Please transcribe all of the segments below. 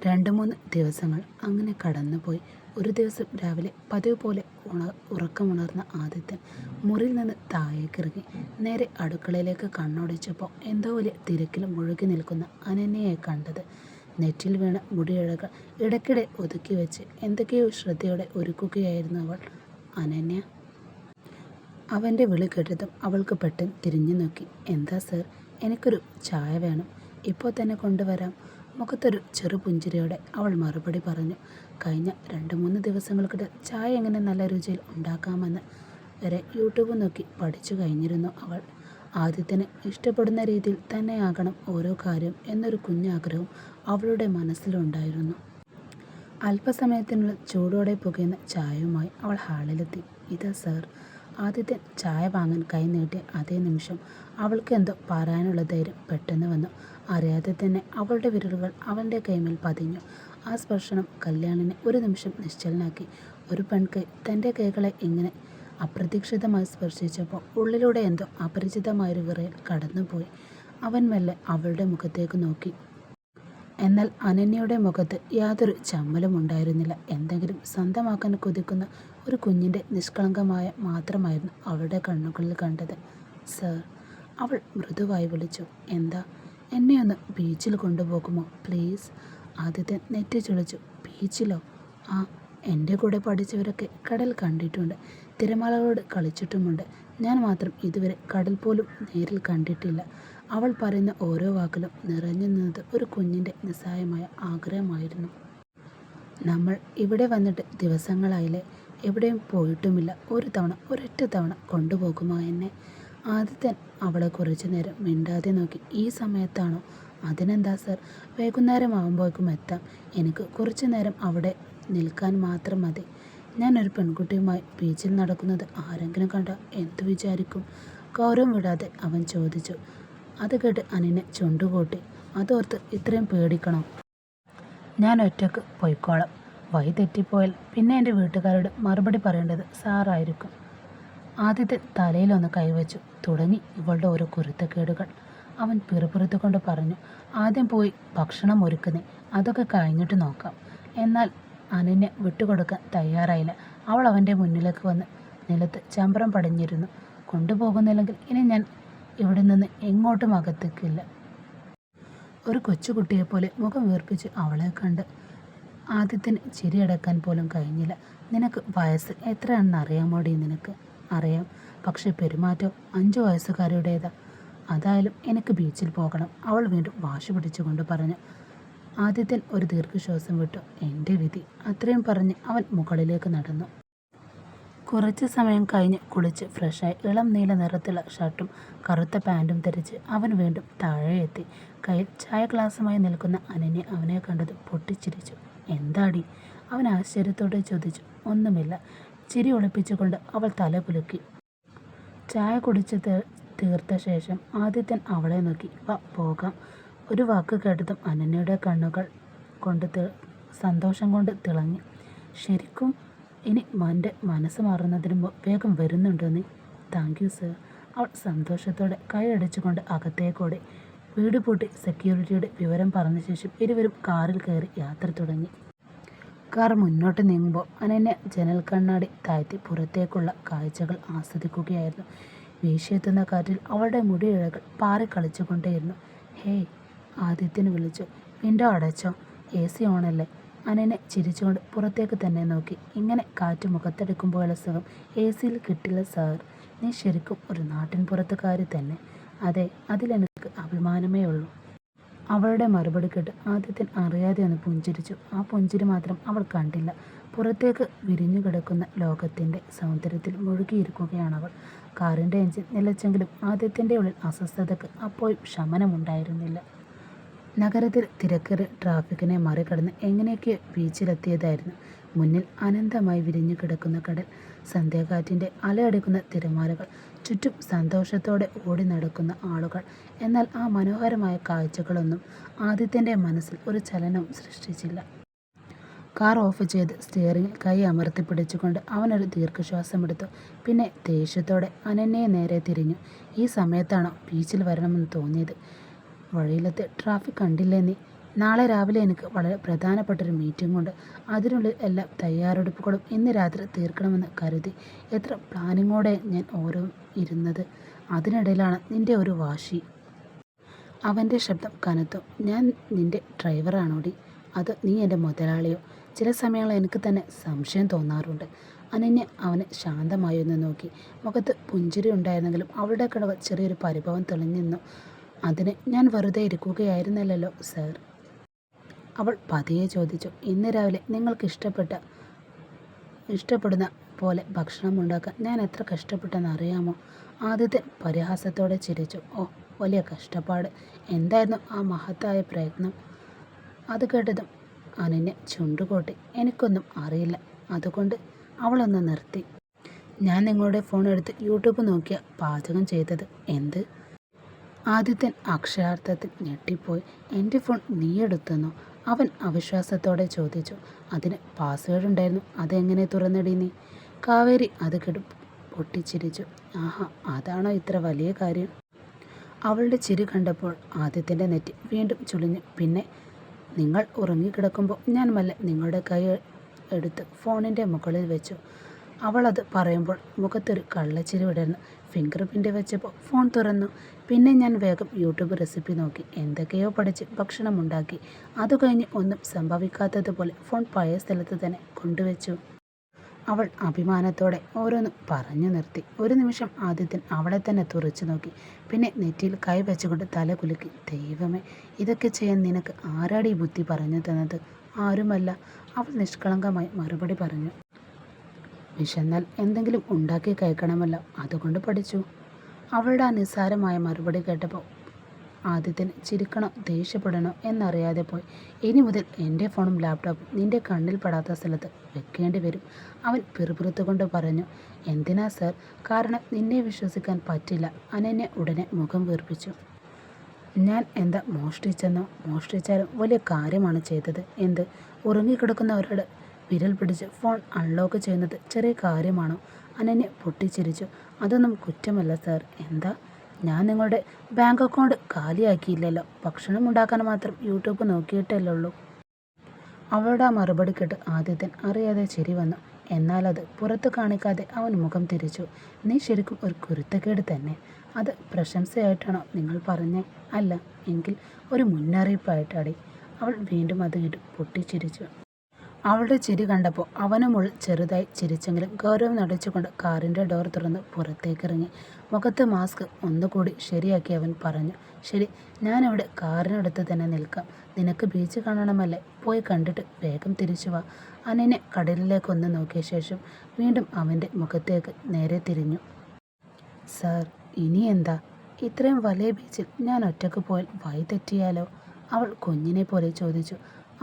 2-3 ദിവസങ്ങൾ അങ്ങനെ കടന്നുപോയി. ഒരു ദിവസം രാവിലെ പതിവ് പോലെ ഉറക്കമുണർന്ന ആദിത്യൻ മുറിയിൽ നിന്ന് താഴേക്കിറങ്ങി. നേരെ അടുക്കളയിലേക്ക് കണ്ണോടിച്ചപ്പോൾ എന്തോ വലിയ തിരക്കിൽ മുഴുകി നിൽക്കുന്ന അനന്യയെ കണ്ടത്. നെറ്റിൽ വീണ മുടിയിഴകൾ ഇടയ്ക്കിടെ ഒതുക്കി വെച്ച് എന്തൊക്കെയോ ശ്രദ്ധയോടെ ഒരുക്കുകയായിരുന്നു അവൾ. അനന്യ! അവൻ്റെ വിളി കേട്ടതും അവൾക്ക് പെട്ടെന്ന് തിരിഞ്ഞു നോക്കി. എന്താ സർ, എനിക്കൊരു ചായ വേണം, ഇപ്പോൾ തന്നെ കൊണ്ടുവരാം. മുഖത്തൊരു ചെറു പുഞ്ചിരിയോടെ അവൾ മറുപടി പറഞ്ഞു. കഴിഞ്ഞ 2-3 ദിവസങ്ങൾക്കിടെ ചായ എങ്ങനെ നല്ല രുചിയിൽ ഉണ്ടാക്കാമെന്ന് വരെ യൂട്യൂബ് നോക്കി പഠിച്ചു കഴിഞ്ഞിരുന്നു അവൾ. ആദ്യത്തിന് ഇഷ്ടപ്പെടുന്ന രീതിയിൽ തന്നെയാകണം ഓരോ കാര്യം എന്നൊരു കുഞ്ഞാഗ്രഹവും അവളുടെ മനസ്സിലുണ്ടായിരുന്നു. അല്പസമയത്തിനുള്ളിൽ ചൂടോടെ പുകയുന്ന ചായയുമായി അവൾ ഹാളിലെത്തി. ഇതാ സർ. ആദിത്യൻ ചായ വാങ്ങാൻ കൈ നീട്ടിയ അതേ നിമിഷം അവൾക്ക് എന്തോ പറയാനുള്ള ധൈര്യം പെട്ടെന്ന് വന്നു. അറിയാതെ തന്നെ അവളുടെ വിരലുകൾ അവൻ്റെ കൈമേൽ പതിഞ്ഞു. ആ സ്പർശനം കല്യാണിനെ ഒരു നിമിഷം നിശ്ചലനാക്കി. ഒരു പെൺകൈ തൻ്റെ കൈകളെ ഇങ്ങനെ അപ്രതീക്ഷിതമായി സ്പർശിച്ചപ്പോൾ ഉള്ളിലൂടെ എന്തോ അപരിചിതമായൊരു വിറയൽ കടന്നുപോയി. അവൻ മെല്ലെ അവളുടെ മുഖത്തേക്ക് നോക്കി. എന്നാൽ അനന്യയുടെ മുഖത്ത് യാതൊരു ചമ്മലും ഉണ്ടായിരുന്നില്ല. എന്തെങ്കിലും സ്വന്തമാക്കാൻ കൊതിക്കുന്ന ഒരു കുഞ്ഞിൻ്റെ നിഷ്കളങ്കമായ മാത്രമായിരുന്നു അവളുടെ കണ്ണുകളിൽ കണ്ടത്. സർ, അവൾ മൃദുവായി വിളിച്ചു. എന്താ? എന്നെ ഒന്ന് ബീച്ചിൽ കൊണ്ടുപോകുമോ പ്ലീസ്? ആദ്യത്തെ നെറ്റി ചുളിച്ചു. ബീച്ചിലോ? ആ, എൻ്റെ കൂടെ പഠിച്ചവരൊക്കെ കടൽ കണ്ടിട്ടുണ്ട്, തിരമാലകളോട് കളിച്ചിട്ടുമുണ്ട്. ഞാൻ മാത്രം ഇതുവരെ കടൽ പോലും നേരിൽ കണ്ടിട്ടില്ല. അവൾ പറയുന്ന ഓരോ വാക്കിലും നിറഞ്ഞു നിന്നത് ഒരു കുഞ്ഞിൻ്റെ നിസ്സഹായമായ ആഗ്രഹമായിരുന്നു. നമ്മൾ ഇവിടെ വന്നിട്ട് ദിവസങ്ങളായില്ലേ, എവിടെയും പോയിട്ടുമില്ല. ഒരൊറ്റ തവണ കൊണ്ടുപോകുമോ എന്നെ? ആദിത്യൻ അവളെ കുറച്ചു നേരം മിണ്ടാതെ നോക്കി. ഈ സമയത്താണോ? അതിനെന്താ സർ, വൈകുന്നേരമാകുമ്പോഴേക്കും എത്താം. എനിക്ക് കുറച്ചു നേരം അവിടെ നിൽക്കാൻ മാത്രം മതി. ഞാനൊരു പെൺകുട്ടിയുമായി ബീച്ചിൽ നടക്കുന്നത് ആരെങ്കിലും കണ്ടാൽ എന്തു വിചാരിക്കും? ഗൗരവം വിടാതെ അവൻ ചോദിച്ചു. അത് കേട്ട് അനിനെ ചുണ്ടുകൂട്ടി. അതോർത്ത് ഇത്രയും പേടിക്കണോ? ഞാൻ ഒറ്റക്ക് പോയിക്കോളാം. വഴി തെറ്റിപ്പോയാൽ പിന്നെ എൻ്റെ വീട്ടുകാരോട് മറുപടി പറയേണ്ടത് സാറായിരിക്കും. ആദ്യത്തെ തലയിലൊന്ന് കൈവച്ചു. തുടങ്ങി ഇവളുടെ ഓരോ കുരുത്തക്കേടുകൾ, അവൻ പിറുപിറുത്തുകൊണ്ട് പറഞ്ഞു. ആദ്യം പോയി ഭക്ഷണം ഒരുക്കുന്നേ, അതൊക്കെ കഴിഞ്ഞിട്ട് നോക്കാം. എന്നാൽ അനന്യ വിട്ടുകൊടുക്കാൻ തയ്യാറായില്ല. അവൾ അവൻ്റെ മുന്നിലേക്ക് വന്ന് നിലത്ത് ചമ്പരം പടിഞ്ഞിരുന്നു. കൊണ്ടുപോകുന്നില്ലെങ്കിൽ ഇനി ഞാൻ ഇവിടെ നിന്ന് എങ്ങോട്ടും അകത്തേക്കില്ല. ഒരു കൊച്ചുകുട്ടിയെപ്പോലെ മുഖം വീർപ്പിച്ച് അവളെ കണ്ട് ആദ്യത്തിന് ചിരിയടക്കാൻ പോലും കഴിഞ്ഞില്ല. നിനക്ക് വയസ്സ് എത്രയാണെന്ന് അറിയാമോടി? നിനക്ക് അറിയാം, പക്ഷെ പെരുമാറ്റം 5 വയസ്സുകാരുടേതാ. അതായാലും എനിക്ക് ബീച്ചിൽ പോകണം, അവൾ വീണ്ടും വാശി പിടിച്ചുകൊണ്ട് പറഞ്ഞു. ആദിത്യൻ ഒരു ദീർഘശ്വാസം വിട്ടു. എൻ്റെ വിധി. അത്രയും പറഞ്ഞ് അവൻ മുകളിലേക്ക് നടന്നു. കുറച്ച് സമയം കഴിഞ്ഞ് കുളിച്ച് ഫ്രഷായി ഇളം നീല നിറത്തിലുള്ള ഷർട്ടും കറുത്ത പാൻറ്റും ധരിച്ച് അവൻ വീണ്ടും താഴെ എത്തി. കയ്യിൽ ചായ ഗ്ലാസുമായി നിൽക്കുന്ന അനന്യ അവനെ കണ്ടത് പൊട്ടിച്ചിരിച്ചു. എന്താടി? അവൻ ആശ്ചര്യത്തോടെ ചോദിച്ചു. ഒന്നുമില്ല. ചിരി ഒളിപ്പിച്ചുകൊണ്ട് അവൾ തല കുലുക്കി. ചായ കുടിച്ച് തീർത്ത ശേഷം ആദിത്യൻ അവളെ നോക്കി. വാ പോകാം. ഒരു വാക്ക് കേട്ടതും അനന്യയുടെ കണ്ണുകൾ കൊണ്ട് സന്തോഷം കൊണ്ട് തിളങ്ങി. ശരിക്കും? ഇനി എൻ്റെ മനസ്സ് മാറുന്നതിന് വേഗം വരുന്നുണ്ടോ നീ? Thank you sir. അവൾ സന്തോഷത്തോടെ കൈയടിച്ചുകൊണ്ട് അകത്തേക്കോടി. വീട് പൂട്ടി സെക്യൂരിറ്റിയുടെ വിവരം പറഞ്ഞ ശേഷം ഇരുവരും കാറിൽ കയറി യാത്ര തുടങ്ങി. കാർ മുന്നോട്ട് നീങ്ങുമ്പോൾ അനന്യ ജനൽ കണ്ണാടി താഴ്ത്തി പുറത്തേക്കുള്ള കാഴ്ചകൾ ആസ്വദിക്കുകയായിരുന്നു. വീശിയെത്തുന്ന കാറ്റിൽ അവളുടെ മുടിയിഴകൾ പാറിക്കളിച്ചുകൊണ്ടേയിരുന്നു. ഹേയ്, ആദിത്യന് വിളിച്ചു. വിൻഡോ അടച്ചോ? AC ഓണല്ലേ? അനനെ ചിരിച്ചുകൊണ്ട് പുറത്തേക്ക് തന്നെ നോക്കി. ഇങ്ങനെ കാറ്റ് മുഖത്തടിക്കുമ്പോഴുള്ള സുഖം AC-യിൽ കിട്ടില്ല സാർ. നീ ശരിക്കും ഒരു നാട്ടിൻ പുറത്തുകാരി തന്നെ. അതെ, അതിലെനിക്ക് അഭിമാനമേ ഉള്ളൂ. അവളുടെ മറുപടി കേട്ട് ആദിത്യൻ അറിയാതെ ഒന്ന് പുഞ്ചിരിച്ചു. ആ പുഞ്ചിരി മാത്രം അവൾ കണ്ടില്ല. പുറത്തേക്ക് വിരിഞ്ഞു കിടക്കുന്ന ലോകത്തിൻ്റെ സൗന്ദര്യത്തിൽ മുഴുകിയിരിക്കുകയാണവൾ. കാറിൻ്റെ എഞ്ചിൻ നിലച്ചെങ്കിലും ആദിത്യൻ്റെ ഉള്ളിൽ അസ്വസ്ഥതയ്ക്ക് അപ്പോഴും ശമനമുണ്ടായിരുന്നില്ല. നഗരത്തിൽ തിരക്കേറിയ ട്രാഫിക്കിനെ മറികടന്ന് എങ്ങനെയൊക്കെ ബീച്ചിലെത്തിയതായിരുന്നു. മുന്നിൽ അനന്തമായി വിരിഞ്ഞു കിടക്കുന്ന കടൽ, സന്ധ്യാകാറ്റിൻ്റെ അലയടിക്കുന്ന തിരമാലകൾ, ചുറ്റും സന്തോഷത്തോടെ ഓടി നടക്കുന്ന ആളുകൾ. എന്നാൽ ആ മനോഹരമായ കാഴ്ചകളൊന്നും ആദിത്യൻ്റെ മനസ്സിൽ ഒരു ചലനവും സൃഷ്ടിച്ചില്ല. കാർ ഓഫ് ചെയ്ത് സ്റ്റിയറിംഗിൽ കൈ അമർത്തി പിടിച്ചുകൊണ്ട് അവനൊരു ദീർഘശ്വാസമെടുത്തു. പിന്നെ ദേഷ്യത്തോടെ അനന്യയെ നേരെ തിരിഞ്ഞു. ഈ സമയത്താണോ ബീച്ചിൽ വരണമെന്ന് തോന്നിയത്? വഴിയിലത്തെ ട്രാഫിക് കണ്ടില്ലേ നീ? നാളെ രാവിലെ എനിക്ക് വളരെ പ്രധാനപ്പെട്ടൊരു മീറ്റിംഗ് ഉണ്ട്. അതിനുള്ളിൽ എല്ലാ തയ്യാറെടുപ്പുകളും ഇന്ന് രാത്രി തീർക്കണമെന്ന് കരുതി എത്ര പ്ലാനിങ്ങോടെ ഞാൻ ഓരോ ഇരുന്നത്. അതിനിടയിലാണ് നിന്റെ ഒരു വാശി. അവൻ്റെ ശബ്ദം കനത്തു. ഞാൻ നിന്റെ ഡ്രൈവറാണോടി, അത് നീ എൻ്റെ മുതലാളിയോ? ചില സമയങ്ങളിൽ എനിക്ക് തന്നെ സംശയം തോന്നാറുണ്ട്. അനന്യ അവനെ ശാന്തമായി ഒന്ന് നോക്കി. മുഖത്ത് പുഞ്ചിരി ഉണ്ടായിരുന്നെങ്കിലും അവളുടെ കടവ് ചെറിയൊരു പരിഭവം തെളിഞ്ഞു നിന്നു. അതിന് ഞാൻ വെറുതെ ഇരിക്കുകയായിരുന്നില്ലല്ലോ സർ, അവൾ പതിയെ ചോദിച്ചു. ഇന്ന് രാവിലെ നിങ്ങൾക്ക് ഇഷ്ടപ്പെടുന്ന പോലെ ഭക്ഷണം ഉണ്ടാക്കാൻ ഞാൻ എത്ര കഷ്ടപ്പെട്ടെന്ന് അറിയാമോ? ആദിത്യൻ പരിഹാസത്തോടെ ചിരിച്ചു. ഓ, വലിയ കഷ്ടപ്പാട്. എന്തായിരുന്നു ആ മഹത്തായ പ്രയത്നം? അത് കേട്ടതും അനന്യ ചുണ്ടുകൊട്ടി. എനിക്കൊന്നും അറിയില്ല, അതുകൊണ്ട് അവളൊന്ന് നിർത്തി. ഞാൻ നിങ്ങളുടെ ഫോൺ എടുത്ത് യൂട്യൂബ് നോക്കിയ പാചകം ചെയ്തത്. എന്ത്? ആദിത്യൻ അക്ഷരാർത്ഥത്തിൽ ഞെട്ടിപ്പോയി. എൻ്റെ ഫോൺ നീ എടുത്തെന്നോ? അവൻ അവിശ്വാസത്തോടെ ചോദിച്ചു. അതിന് പാസ്വേഡ് ഉണ്ടായിരുന്നു, അതെങ്ങനെ തുറന്നിടി നീ? കാവേരി അത് കേട്ട് പൊട്ടിച്ചിരിച്ചു. ആഹാ, അതാണോ ഇത്ര വലിയ കാര്യം? അവളുടെ ചിരി കണ്ടപ്പോൾ ആദിത്യൻ്റെ നെറ്റി വീണ്ടും ചുളിഞ്ഞു. പിന്നെ നിങ്ങൾ ഉറങ്ങിക്കിടക്കുമ്പോൾ ഞാൻ മെല്ലെ നിങ്ങളുടെ കൈ എടുത്ത് ഫോണിൻ്റെ മുകളിൽ വെച്ചു. അവളത് പറയുമ്പോൾ മുഖത്തൊരു കള്ളച്ചിരി വിടർന്നു. ഫിംഗർ പ്രിൻ്റ് വെച്ചപ്പോൾ ഫോൺ തുറന്നു. പിന്നെ ഞാൻ വേഗം യൂട്യൂബ് റെസിപ്പി നോക്കി, എന്തൊക്കെയോ പഠിച്ച് ഭക്ഷണം ഉണ്ടാക്കി. അത് കഴിഞ്ഞ് ഒന്നും സംഭവിക്കാത്തതുപോലെ ഫോൺ പഴയ സ്ഥലത്ത് തന്നെ കൊണ്ടുവച്ചു. അവൾ അഭിമാനത്തോടെ ഓരോന്നും പറഞ്ഞു നിർത്തി. ഒരു നിമിഷം ആദിത്യൻ അവളെ തന്നെ തുറച്ചു നോക്കി. പിന്നെ നെറ്റിയിൽ കൈ വെച്ചുകൊണ്ട് തല കുലുക്കി. ദൈവമേ, ഇതൊക്കെ ചെയ്യാൻ നിനക്ക് ആരാടി ബുദ്ധി പറഞ്ഞു തന്നത്? ആരുമല്ല, അവൾ നിഷ്കളങ്കമായി മറുപടി പറഞ്ഞു. വിശന്നാൽ എന്തെങ്കിലും ഉണ്ടാക്കി കഴിക്കണമല്ലോ, അതുകൊണ്ട് പഠിച്ചു. അവളുടെ ആ നിസ്സാരമായ മറുപടി കേട്ടപ്പോൾ ആദിത്യന് ചിരിക്കണോ ദേഷ്യപ്പെടണോ എന്നറിയാതെ പോയി. ഇനി മുതൽ എൻ്റെ ഫോണും ലാപ്ടോപ്പും നിൻ്റെ കണ്ണിൽ പെടാത്ത സ്ഥലത്ത് വെക്കേണ്ടി വരും, അവൻ പിറുപിറുത്തുകൊണ്ട് പറഞ്ഞു. എന്തിനാ സർ? കാരണം നിന്നെ വിശ്വസിക്കാൻ പറ്റില്ല. അനന്യ ഉടനെ മുഖം വീർപ്പിച്ചു. ഞാൻ എന്താ മോഷ്ടിച്ചെന്നോ? മോഷ്ടിച്ചാലും വലിയ കാര്യമാണ് ചെയ്തത്. എന്ത്? ഉറങ്ങിക്കിടക്കുന്നവരുടെ വിരൽ പിടിച്ച് ഫോൺ അൺലോക്ക് ചെയ്യുന്നത് ചെറിയ കാര്യമാണോ? അനന്യ പൊട്ടിച്ചിരിച്ചു. അതൊന്നും കുറ്റമല്ല സർ. എന്താ? ഞാൻ നിങ്ങളുടെ ബാങ്ക് അക്കൗണ്ട് കാലിയാക്കിയില്ലല്ലോ, ഭക്ഷണം ഉണ്ടാക്കാൻ മാത്രം യൂട്യൂബ് നോക്കിയിട്ടല്ലേ ഉള്ളൂ. അവളുടെ ആ മറുപടി കേട്ട് ആദിത്യൻ അറിയാതെ ചിരി വന്നു. എന്നാൽ അത് പുറത്ത് കാണിക്കാതെ അവൻ മുഖം തിരിച്ചു. നീ ശരിക്കും ഒരു കുരുത്തക്കേട് തന്നെ. അത് പ്രശംസയായിട്ടാണോ നിങ്ങൾ പറഞ്ഞേ? അല്ല എങ്കിൽ ഒരു മുന്നറിയിപ്പായിട്ടാടി. അവൾ വീണ്ടും അത് കേട്ട് പൊട്ടിച്ചിരിച്ചു. അവളുടെ ചിരി കണ്ടപ്പോൾ അവനുമുള്ളിൽ ചെറുതായി ചിരിച്ചെങ്കിലും ഗൗരവം നടിച്ചുകൊണ്ട് കാറിൻ്റെ ഡോർ തുറന്ന് പുറത്തേക്കിറങ്ങി. മുഖത്ത് മാസ്ക് ഒന്നുകൂടി ശരിയാക്കി അവൻ പറഞ്ഞു. ശരി, ഞാനിവിടെ കാറിനടുത്ത് തന്നെ നിൽക്കാം. നിനക്ക് ബീച്ച് കാണണമല്ലേ? പോയി കണ്ടിട്ട് വേഗം തിരിച്ചു വാ. അനന്യ കടലിലേക്കൊന്ന് നോക്കിയ ശേഷം വീണ്ടും അവൻ്റെ മുഖത്തേക്ക് നേരെ തിരിഞ്ഞു. സാർ, ഇനി എന്താ? ഇത്രയും വലിയ ബീച്ചിൽ ഞാൻ ഒറ്റയ്ക്ക് പോയാൽ വഴി തെറ്റിയാലോ? അവൾ കുഞ്ഞിനെ പോലെ ചോദിച്ചു.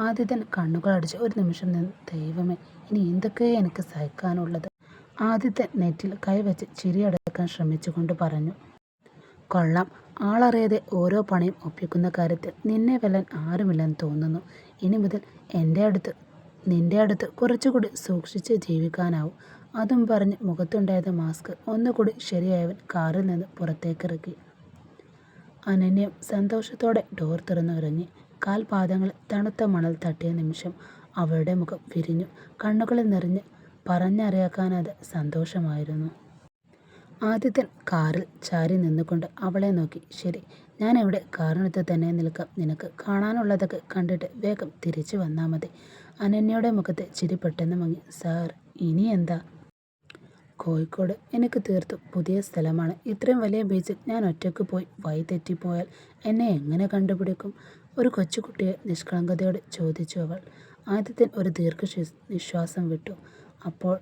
ആദിത്യൻ കണ്ണുകളടച്ച് ഒരു നിമിഷം നിന്ന്. ദൈവമേ, ഇനി എന്തൊക്കെയോ എനിക്ക് സഹിക്കാനുള്ളത്. ആദിത്യൻ നെറ്റിൽ കൈവച്ച് ചിരിയടക്കാൻ ശ്രമിച്ചുകൊണ്ട് പറഞ്ഞു. കൊള്ളാം, ആളറിയാതെ ഓരോ പണിയും ഒപ്പിക്കുന്ന കാര്യത്തിൽ നിന്നെ വെല്ലാൻ ആരുമില്ലെന്ന് തോന്നുന്നു. ഇനി മുതൽ നിന്റെ അടുത്ത് കുറച്ചുകൂടി സൂക്ഷിച്ച് ജീവിക്കാനാവും. അതും പറഞ്ഞ് മുഖത്തുണ്ടായത് മാസ്ക് ഒന്നുകൂടി ശരിയായവൻ കാറിൽ നിന്ന് പുറത്തേക്കിറക്കി. അനന്യം സന്തോഷത്തോടെ ഡോർ തുറന്നു ഇറങ്ങി. കാൽപാദങ്ങളിൽ തണുത്ത മണൽ തട്ടിയ നിമിഷം അവളുടെ മുഖം വിരിഞ്ഞു. കണ്ണുകളിൽ നിറഞ്ഞ് പറഞ്ഞറിയാക്കാനാതെ സന്തോഷമായിരുന്നു. ആദിത്യൻ കാറിൽ ചാരി നിന്നുകൊണ്ട് അവളെ നോക്കി. ശരി, ഞാൻ ഇവിടെ കാറിനടുത്ത് തന്നെ നിൽക്കാം. നിനക്ക് കാണാനുള്ളതൊക്കെ കണ്ടിട്ട് വേഗം തിരിച്ചു വന്നാൽ മതി. അനന്യയുടെ മുഖത്തെ ചിരി പെട്ടെന്ന് മങ്ങി. സാർ, ഇനി എന്താ? കോഴിക്കോട് എനിക്ക് തീർത്തും പുതിയ സ്ഥലമാണ്. ഇത്രയും വലിയ ബീച്ചിൽ ഞാൻ ഒറ്റയ്ക്ക് പോയി വഴി തെറ്റിപ്പോയാൽ എന്നെ എങ്ങനെ കണ്ടുപിടിക്കും? ഒരു കൊച്ചുകുട്ടിയെ നിഷ്കളങ്കതയോടെ ചോദിച്ചു അവൾ. ആദിത്യൻ ഒരു നിശ്വാസം വിട്ടു. അപ്പോൾ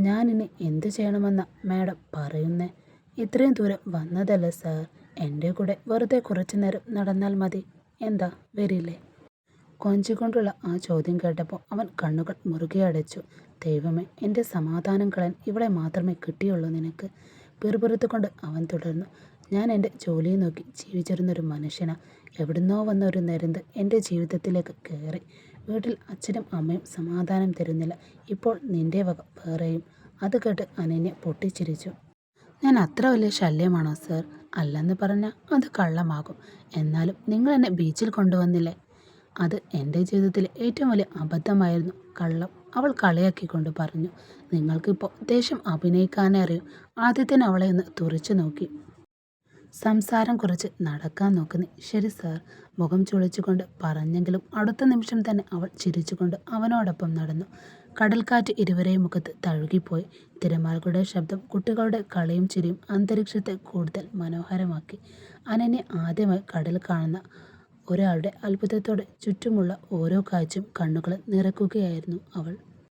ഞാനിനി എന്തു ചെയ്യണമെന്നാ മാഡം പറയുന്നേ? ഇത്രയും ദൂരം വന്നതല്ലേ സാർ, എൻ്റെ കൂടെ വെറുതെ കുറച്ചു നേരം നടന്നാൽ മതി. എന്താ, വരില്ലേ? കൊഞ്ചിക്കൊണ്ടുള്ള ആ ചോദ്യം കേട്ടപ്പോൾ അവൻ കണ്ണുകൾ മുറുകെ അടച്ചു. ദൈവമേ, എൻ്റെ സമാധാനം കളയാൻ ഇവളെ മാത്രമേ കിട്ടിയുള്ളൂ നിനക്ക്. പിറുപിറുത്തുകൊണ്ട് അവൻ തുടർന്നു. ഞാൻ എൻ്റെ ജോലിയെ നോക്കി ജീവിച്ചിരുന്നൊരു മനുഷ്യനാ. എവിടുന്നോ വന്ന ഒരു നെരുന്ത് എൻ്റെ ജീവിതത്തിലേക്ക് കയറി. വീട്ടിൽ അച്ഛനും അമ്മയും സമാധാനം തരുന്നില്ല. ഇപ്പോൾ നിൻ്റെ വക വേറെയും. അത് കേട്ട് അനന്യ പൊട്ടിച്ചിരിച്ചു. ഞാൻ അത്ര വലിയ ശല്യമാണോ സർ? അല്ലെന്ന് പറഞ്ഞാൽ അത് കള്ളമാകും. എന്നാലും നിങ്ങൾ എന്നെ ബീച്ചിൽ കൊണ്ടുവന്നില്ലേ? അത് എൻ്റെ ജീവിതത്തിലെ ഏറ്റവും വലിയ അബദ്ധമായിരുന്നു. കള്ളം. അവൾ കളിയാക്കിക്കൊണ്ട് പറഞ്ഞു. നിങ്ങൾക്കിപ്പോൾ ദേഷ്യം അഭിനയിക്കാനേ അറിയൂ. ആദിത്യൻ അവളെ ഒന്ന് തുറിച്ചു നോക്കി. സംസാരം കുറച്ച് നടക്കാൻ നോക്കുന്നേ. ശരി സാർ, മുഖം ചുളിച്ചുകൊണ്ട് പറഞ്ഞെങ്കിലും അടുത്ത നിമിഷം തന്നെ അവൾ ചിരിച്ചുകൊണ്ട് അവനോടൊപ്പം നടന്നു. കടൽക്കാറ്റ് ഇരുവരെയും മുഖത്ത് തഴുകിപ്പോയി. തിരമാലകളുടെ ശബ്ദം, കുട്ടികളുടെ കളിയും ചിരിയും അന്തരീക്ഷത്തെ കൂടുതൽ മനോഹരമാക്കി. അനന്യ ആദ്യമായി കടൽ കാണുന്ന ഒരാളുടെ അത്ഭുതത്തോടെ ചുറ്റുമുള്ള ഓരോ കാഴ്ചയും കണ്ണുകൾ നിറയ്ക്കുകയായിരുന്നു അവൾ.